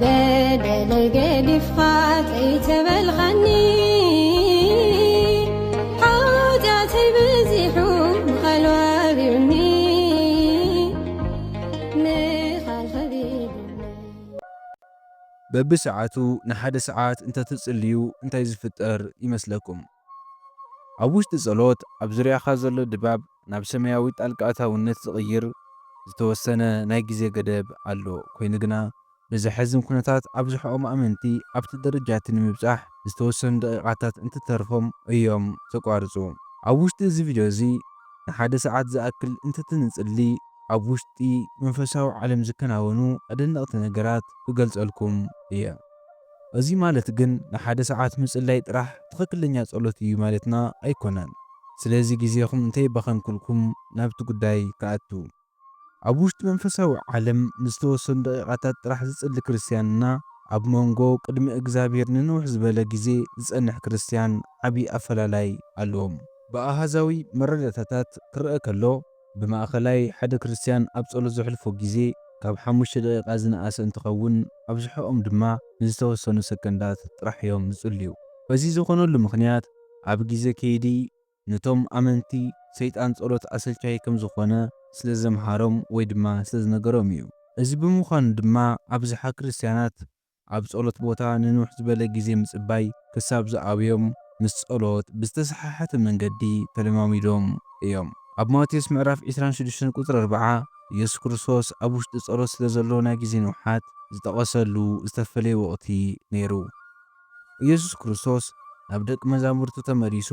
بدل قدفات يتبلغني حاجاتي بزيحون خلوا بيرني مخال خبيبني ببساعته نحد ساعات انت تسأليو انت يزفتر يمسلكم أبوش تسألوت أبزريا خازلو دباب ناب سماوي طلقاتا ونت تغير ዝተወሰነ ናይ ግዜ ገደብ ኣሎ ኮይኑ ግና ብዝሕዝን ኩነታት ኣብዝሖም ኣመንቲ ኣብቲ ደረጃት ንምብጻሕ ዝተወሰኑ ደቂቓታት እንትተርፎም እዮም ተቋርጹ። ኣብ ውሽጢ እዚ ቪድዮ እዚ ንሓደ ሰዓት ዝኣክል እንትትንጽሊ ኣብ ውሽጢ መንፈሳዊ ዓለም ዝከናወኑ ኣደነቕቲ ነገራት ክገልጸልኩም እየ። እዚ ማለት ግን ንሓደ ሰዓት ምጽላይ ጥራሕ ትኽክለኛ ጸሎት እዩ ማለትና ኣይኮነን። ስለዚ ግዜኹም እንተይባኸንኩልኩም ናብቲ ጉዳይ ከኣቱ ኣብ ውሽጢ መንፈሳዊ ዓለም ንዝተወሰኑ ደቂቓታት ጥራሕ ዝጽሊ ክርስትያንና ኣብ መንጎ ቅድሚ እግዚኣብሔር ንንውሕ ዝበለ ግዜ ዝጸንሕ ክርስትያን ዓብዪ ኣፈላላይ ኣለዎም። ብኣሃዛዊ መረዳእታታት ክርአ ከሎ ብማእኸላይ ሓደ ክርስትያን ኣብ ጸሎት ዘሕልፎ ግዜ ካብ 5 ደቂቓ ዝነኣሰ እንትኸውን ኣብዝሖኦም ድማ ንዝተወሰኑ ሰከንዳት ጥራሕ እዮም ዝጽልዩ። በዚ ዝኾነሉ ምኽንያት ኣብ ግዜ ከይዲ ነቶም ኣመንቲ ሰይጣን ጸሎት ኣሰልቻይ ከም ዝኾነ ስለ ዘምሃሮም ወይ ድማ ስለ ዝነገሮም እዩ። እዚ ብምዃኑ ድማ ኣብዝሓ ክርስትያናት ኣብ ጸሎት ቦታ ንንውሕ ዝበለ ግዜ ምጽባይ ክሳብ ዝኣብዮም ምስ ጸሎት ብዝተሰሓሓተ መንገዲ ተለማሚዶም እዮም። ኣብ ማቴዎስ ምዕራፍ 26 ቁጥሪ 40 ኢየሱስ ክርስቶስ ኣብ ውሽጢ ጸሎት ስለ ዘሎ ናይ ግዜ ንውሓት ዝጠቐሰሉ ዝተፈለየ ወቕቲ ነይሩ። ኢየሱስ ክርስቶስ ናብ ደቂ መዛሙርቱ ተመሪሱ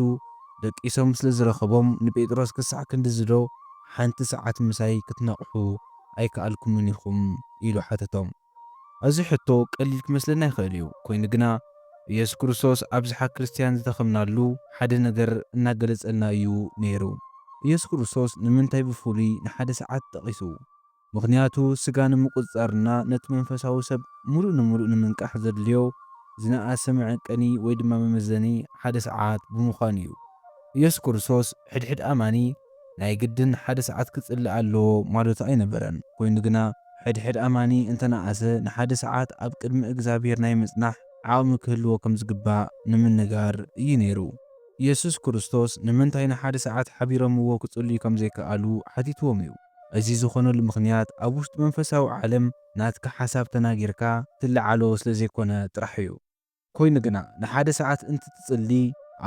ደቂሶም ስለ ዝረኸቦም ንጴጥሮስ ክሳዕ ክንዲ ዝዶ ሓንቲ ሰዓት ምሳይ ክትነቕሑ ኣይከኣልኩምን ኢኹም ኢሉ ሓተቶም። እዚ ሕቶ ቀሊል ክመስለና ይኽእል እዩ። ኮይኑ ግና ኢየሱስ ክርስቶስ ኣብዝሓ ክርስትያን ዝተኸምናሉ ሓደ ነገር እናገለጸልና እዩ ነይሩ። ኢየሱስ ክርስቶስ ንምንታይ ብፍሉይ ንሓደ ሰዓት ጠቒሱ? ምኽንያቱ ስጋ ንምቁፅጻርና ነቲ መንፈሳዊ ሰብ ሙሉእ ንምሉእ ንምንቃሕ ዘድልዮ ዝነኣሰ መዐቀኒ ወይ ድማ መመዘኒ ሓደ ሰዓት ብምዃኑ እዩ። ኢየሱስ ክርስቶስ ሕድሕድ ኣማኒ ናይ ግድን ሓደ ሰዓት ክጽሊ ኣለዎ ማለቱ ኣይነበረን። ኮይኑ ግና ሕድሕድ ኣማኒ እንተነኣሰ ንሓደ ሰዓት ኣብ ቅድሚ እግዚኣብሔር ናይ ምጽናሕ ዓቕሚ ክህልዎ ከም ዝግባእ ንምንጋር እዩ ነይሩ። ኢየሱስ ክርስቶስ ንምንታይ ንሓደ ሰዓት ሓቢሮምዎ ክጽልዩ ከም ዘይከኣሉ ሓቲትዎም እዩ። እዚ ዝኾነሉ ምኽንያት ኣብ ውሽጢ መንፈሳዊ ዓለም ናትካ ሓሳብ ተናጊርካ ትለዓሎ ስለ ዘይኮነ ጥራሕ እዩ። ኮይኑ ግና ንሓደ ሰዓት እንትትጽሊ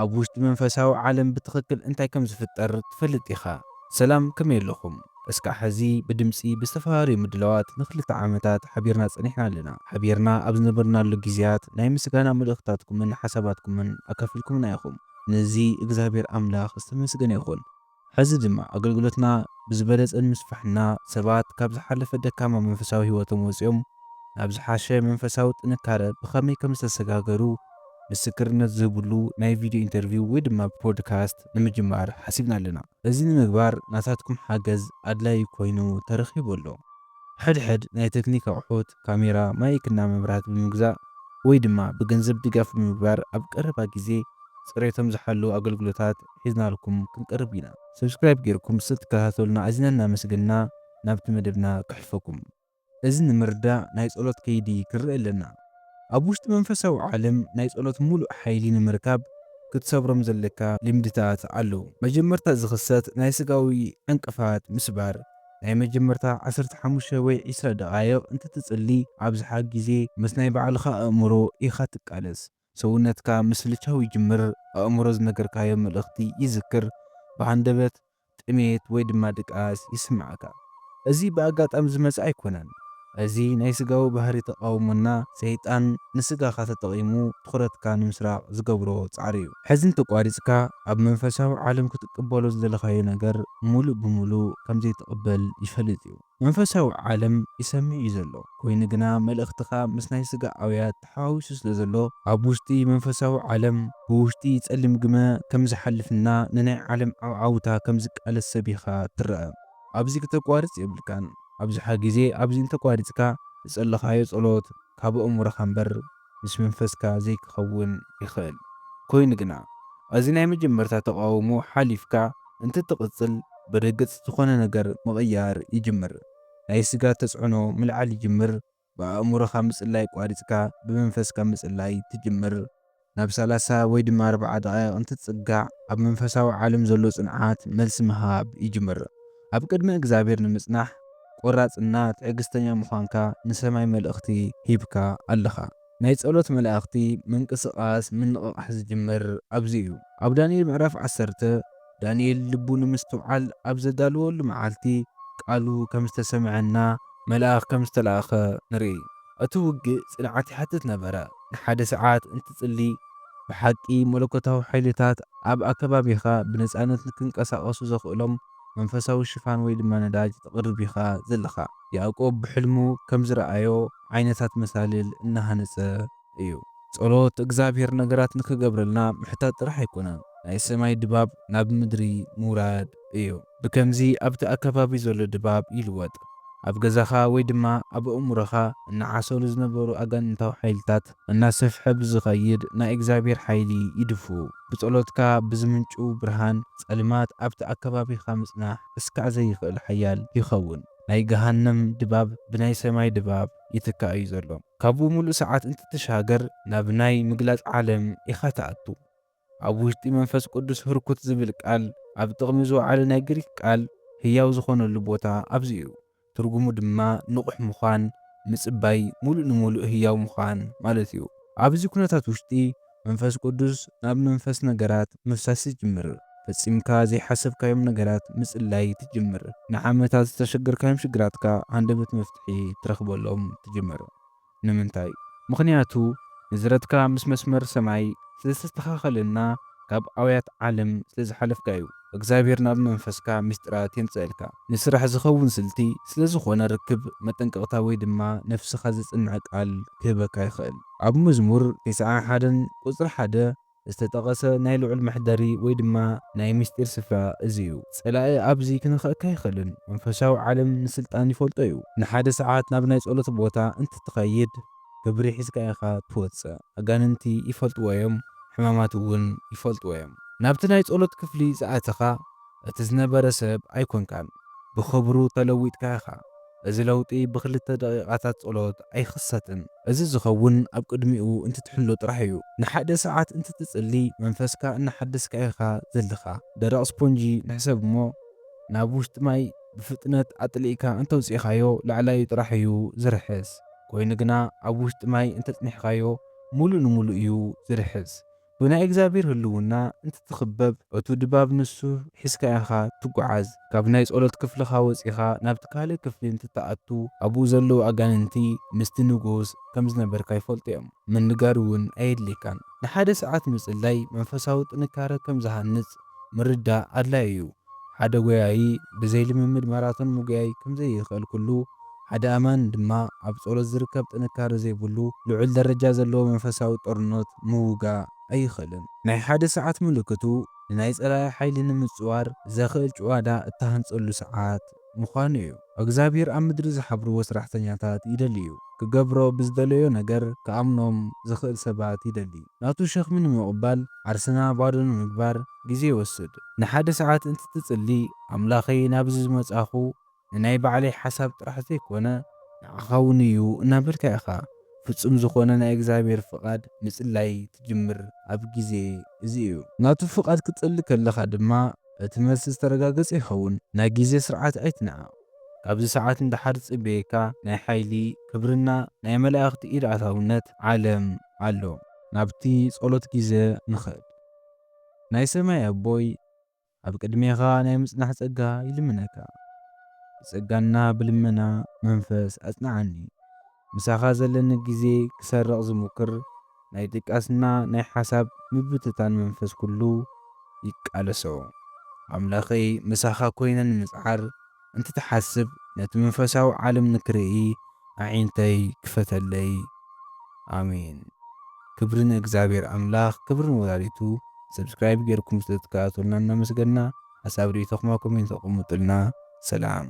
ኣብ ውሽጢ መንፈሳዊ ዓለም ብትኽክል እንታይ ከም ዝፍጠር ትፈልጥ ኢኻ። ሰላም ከመይ ኣለኹም? እስካዕ ሕዚ ብድምፂ ብዝተፈላለዩ ምድለዋት ንክልተ ዓመታት ሓቢርና ጸኒሕና ኣለና። ሓቢርና ኣብ ዝነበርናሉ ግዜያት ናይ ምስጋና መልእኽታትኩምን ሓሳባትኩምን ኣካፊልኩምና ኢኹም። ነዚ እግዚኣብሔር ኣምላኽ ዝተመስገነ ይኹን። ሕዚ ድማ ኣገልግሎትና ብዝበለጸን ምስፋሕና ሰባት ካብ ዝሓለፈ ደካማ መንፈሳዊ ህይወቶም ወፂኦም ናብ ዝሓሸ መንፈሳዊ ጥንካረ ብኸመይ ከም ዝተሰጋገሩ ምስክርነት ዝህብሉ ናይ ቪድዮ ኢንተርቪው ወይ ድማ ፖድካስት ንምጅማር ሓሲብና ኣለና። እዚ ንምግባር ናታትኩም ሓገዝ ኣድላይ ኮይኑ ተረኺቡ ኣሎ። ሕድሕድ ናይ ቴክኒክ ኣቑሑት ካሜራ፣ ማይክና መብራህቲ ብምግዛእ ወይ ድማ ብገንዘብ ድጋፍ ብምግባር ኣብ ቀረባ ግዜ ጽሬቶም ዝሓለዉ ኣገልግሎታት ሒዝናልኩም ክንቀርብ ኢና። ሰብስክራይብ ጌርኩም ስትከታተሉና ኣዝና እናመስገንና ናብቲ መደብና ክሕፈኩም። እዚ ንምርዳእ ናይ ጸሎት ከይዲ ክርአ ኣለና። ኣብ ውሽጢ መንፈሳዊ ዓለም ናይ ጸሎት ሙሉእ ሓይሊ ንምርካብ ክትሰብሮም ዘለካ ልምድታት ኣለዉ። መጀመርታ ዝኽሰት ናይ ስጋዊ ዕንቅፋት ምስባር ናይ መጀመርታ 15 ወይ 20 ደቓይቕ እንትትጽሊ ኣብዝሓ ግዜ ምስ ናይ ባዕልኻ ኣእምሮ ኢኻ ትቃለስ። ሰውነትካ ምስ ልቻው ይጅምር። ኣእምሮ ዝነገርካዮ መልእኽቲ ይዝክር። ብሃንደበት ጥሜት ወይ ድማ ድቃስ ይስምዓካ። እዚ ብኣጋጣሚ ዝመጽእ ኣይኮነን። እዚ ናይ ስጋዊ ባህሪ ተቃውሞና ሰይጣን ንስጋኻ ተጠቒሙ ትኹረትካ ንምስራቕ ዝገብሮ ጻዕሪ እዩ። ሕዚ እንተቋሪጽካ ኣብ መንፈሳዊ ዓለም ክትቅበሎ ዝደለኻዮ ነገር ሙሉእ ብምሉእ ከም ዘይትቕበል ይፈልጥ እዩ። መንፈሳዊ ዓለም ይሰምዕ እዩ ዘሎ። ኮይኑ ግና መልእኽትኻ ምስ ናይ ስጋ ኣውያት ተሓዋዊሱ ስለ ዘሎ ኣብ ውሽጢ መንፈሳዊ ዓለም ብውሽጢ ጸሊም ግመ ከም ዝሓልፍና ንናይ ዓለም ዓውዓውታ ከም ዝቃለስ ሰቢኻ ትርአ። ኣብዚ ክተቋርጽ የብልካን። ኣብዝሓ ግዜ ኣብዚ እንተቋሪጽካ ዝጸለኻዮ ጸሎት ካብ ኣእምሮኻ እምበር ምስ መንፈስካ ዘይክኸውን ይኽእል። ኮይኑ ግና እዚ ናይ መጀመርታ ተቃውሞ ሓሊፍካ እንትትቕጽል ብርግጽ ዝኾነ ነገር ምቕያር ይጅምር። ናይ ስጋ ተጽዕኖ ምልዓል ይጅምር። ብኣእምሮኻ ምጽላይ ቋሪጽካ ብመንፈስካ ምጽላይ ትጅምር። ናብ 30 ወይ ድማ 40 ደቓይቕ እንትትጽጋዕ ኣብ መንፈሳዊ ዓለም ዘሎ ጽንዓት መልሲ ምሃብ ይጅምር። ኣብ ቅድሚ እግዚኣብሔር ንምጽናሕ ቆራጽና ትዕግሥተኛ ምዃንካ ንሰማይ መልእኽቲ ሂብካ ኣለኻ። ናይ ጸሎት መላእኽቲ ምንቅስቓስ ምንቕቓሕ ዝጅምር ኣብዚ እዩ። ኣብ ዳንኤል ምዕራፍ 10 ዳንኤል ልቡ ንምስትውዓል ኣብ ዘዳልወሉ መዓልቲ ቃሉ ከም ዝተሰምዐና መልኣኽ ከም ዝተለኣኸ ንርኢ። እቲ ውግእ ጽንዓት ይሓትት ነበረ። ንሓደ ሰዓት እንትጽሊ ብሓቂ መለኮታዊ ሓይልታት ኣብ ኣከባቢኻ ብነፃነት ንክንቀሳቐሱ ዘኽእሎም መንፈሳዊ ሽፋን ወይ ድማ ነዳጅ ተቕርብ ኢኻ ዘለኻ። ያዕቆብ ብሕልሙ ከም ዝረኣዮ ዓይነታት መሳልል እናሃነፀ እዩ። ጸሎት እግዚኣብሔር ነገራት ንክገብረልና ምሕታት ጥራሕ ኣይኮነን፣ ናይ ሰማይ ድባብ ናብ ምድሪ ምውራድ እዩ። ብከምዚ ኣብቲ ኣከባቢ ዘሎ ድባብ ይልወጥ። ኣብ ገዛኻ ወይ ድማ ኣብ ኣእሙሮኻ እናዓሰሉ ዝነበሩ ኣጋንንታዊ ሓይልታት እናሰፍሐ ብዝኸይድ ናይ እግዚኣብሔር ሓይሊ ይድፍኡ። ብጸሎትካ ብዝምንጩ ብርሃን ጸልማት ኣብቲ ኣከባቢኻ ምጽናሕ እስካዕ ዘይኽእል ሓያል ይኸውን። ናይ ገሃነም ድባብ ብናይ ሰማይ ድባብ ይትካእ እዩ ዘሎ። ካብኡ ሙሉእ ሰዓት እንትትሻገር ናብ ናይ ምግላጽ ዓለም ኢኻ ትኣቱ። ኣብ ውሽጢ መንፈስ ቅዱስ ህርኩት ዝብል ቃል ኣብ ጥቕሚ ዝወዓለ ናይ ግሪክ ቃል ህያው ዝኾነሉ ቦታ ኣብዚ እዩ። ትርጉሙ ድማ ንቑሕ ምዃን፣ ምጽባይ፣ ሙሉእ ንሙሉእ ህያው ምዃን ማለት እዩ። ኣብዚ ኩነታት ውሽጢ መንፈስ ቅዱስ ናብ መንፈስ ነገራት ምፍሳስ ይጅምር። ፈጺምካ ዘይሓሰብካዮም ነገራት ምጽላይ ትጅምር። ንዓመታት ዝተሸገርካዮም ሽግራትካ አንደበት መፍትሒ ትረኽበሎም ትጅምር። ንምንታይ? ምኽንያቱ ንዝረትካ ምስ መስመር ሰማይ ስለዝተስተኻኸለና ካብ ኣውያት ዓለም ስለዝሓለፍካ እዩ። እግዚኣብሔር ናብ መንፈስካ ምስጢራት የምጽአልካ። ንስራሕ ዝኸውን ስልቲ ስለ ዝኾነ ርክብ መጠንቀቕታ ወይ ድማ ነፍስኻ ዘጽንዕ ቃል ክህበካ ይኽእል። ኣብ መዝሙር 91 ቁጽሪ 1 ዝተጠቐሰ ናይ ልዑል መሕደሪ ወይ ድማ ናይ ምስጢር ስፍራ እዚ እዩ። ጸላኢ ኣብዚ ክንኽእካ ይኽእልን መንፈሳዊ ዓለም ንስልጣን ይፈልጦ እዩ። ንሓደ ሰዓት ናብ ናይ ጸሎት ቦታ እንትትኸይድ ክብሪ ሒዝካ ኢኻ ትወፅእ። ኣጋንንቲ ይፈልጥዎ እዮም፣ ሕማማት እውን ይፈልጥዎ እዮም። ናብቲ ናይ ጸሎት ክፍሊ ዝኣተኻ እቲ ዝነበረ ሰብ ኣይኮንካን፣ ብኽብሩ ተለዊጥካ ኢኻ። እዚ ለውጢ ብክልተ ደቂቓታት ጸሎት ኣይኽሰትን። እዚ ዝኸውን ኣብ ቅድሚኡ እንትትሕሎ ጥራሕ እዩ። ንሓደ ሰዓት እንትትጽሊ መንፈስካ እናሓደስካ ኢኻ ዘለኻ። ደረቕ ስፖንጂ ንሕሰብ እሞ ናብ ውሽጢ ማይ ብፍጥነት ኣጥሊእካ እንተውፂኻዮ ላዕላዩ ጥራሕ እዩ ዝርሕስ። ኮይኑ ግና ኣብ ውሽጢ ማይ እንተጽኒሕካዮ ሙሉእ ንሙሉእ እዩ ዝርሕስ። ብናይ እግዚኣብሔር ህልውና እንትትኽበብ እቱ ድባብ ንሱ ሒዝካ ኢኻ ትጓዓዝ። ካብ ናይ ጸሎት ክፍልኻ ወፂኻ ናብቲ ካልእ ክፍሊ እንትትኣቱ ኣብኡ ዘለዉ ኣጋንንቲ ምስቲ ንጉስ ከም ዝነበርካ ይፈልጡ እዮም። ምንጋር እውን ኣየድልይካን። ንሓደ ሰዓት ምጽላይ መንፈሳዊ ጥንካረ ከም ዝሃንጽ ምርዳእ ኣድላይ እዩ። ሓደ ጎያዪ ብዘይ ልምምድ ማራቶን ምጉያይ ከም ዘይኽእል ኩሉ ሓደ ኣማን ድማ ኣብ ጸሎት ዝርከብ ጥንካረ ዘይብሉ ልዑል ደረጃ ዘለዎ መንፈሳዊ ጦርነት ምውጋእ ኣይኽእልን። ናይ ሓደ ሰዓት ምልክቱ ንናይ ጸላኢ ሓይሊ ንምጽዋር ዘኽእል ጭዋዳ እተሃንጸሉ ሰዓት ምዃኑ እዩ። እግዚኣብሔር ኣብ ምድሪ ዝሓብርዎ ስራሕተኛታት ይደሊ እዩ። ክገብሮ ብዝደለዮ ነገር ከኣምኖም ዝኽእል ሰባት ይደሊ። ናቱ ሸኽሚ ንምቕባል ዓርስና ባዶ ንምግባር ግዜ ይወስድ። ንሓደ ሰዓት እንትትጽሊ ኣምላኸይ ናብዚ ዝመጻኹ ንናይ ባዕለይ ሓሳብ ጥራሕ ዘይኮነ ንዓኻ እውን እዩ እናበልካ ኢኻ። ፍጹም ዝኾነ ናይ እግዚኣብሔር ፍቓድ ምጽላይ ትጅምር ኣብ ግዜ እዚ እዩ። ናቱ ፍቓድ ክትጽሊ ከለኻ ድማ እቲ መልሲ ዝተረጋገጸ ይኸውን። ናይ ግዜ ስርዓት ኣይትነዓቕ። ካብዚ ሰዓት እንድሓር ጽበየካ ናይ ሓይሊ ክብርና ናይ መላእኽቲ ኢድ ኣእታውነት ዓለም ኣሎ። ናብቲ ጸሎት ግዜ ንኽእል። ናይ ሰማይ ኣቦይ ኣብ ቅድሜኻ ናይ ምጽናሕ ጸጋ ይልምነካ። ብጸጋና ብልመና መንፈስ ኣጽናዓኒ። ምሳኻ ዘለኒ ግዜ ክሰርቕ ዝሙክር ናይ ድቃስና ናይ ሓሳብ ምብትታን መንፈስ ኩሉ ይቃለሶ። ኣምላኸይ ምሳኻ ኮይነ ንምጽዓር እንትትሓስብ ነቲ መንፈሳዊ ዓለም ንክርኢ ኣዒንተይ ክፈተለይ። ኣሜን። ክብሪ ንእግዚኣብሔር ኣምላኽ፣ ክብሪ ንወላዲቱ። ሰብስክራይብ ጌርኩም ስለትከታተሉና እናመስገንና። ሓሳብ ርኢቶኹም ኣብ ኮሜንት ኣቕሙጡልና። ሰላም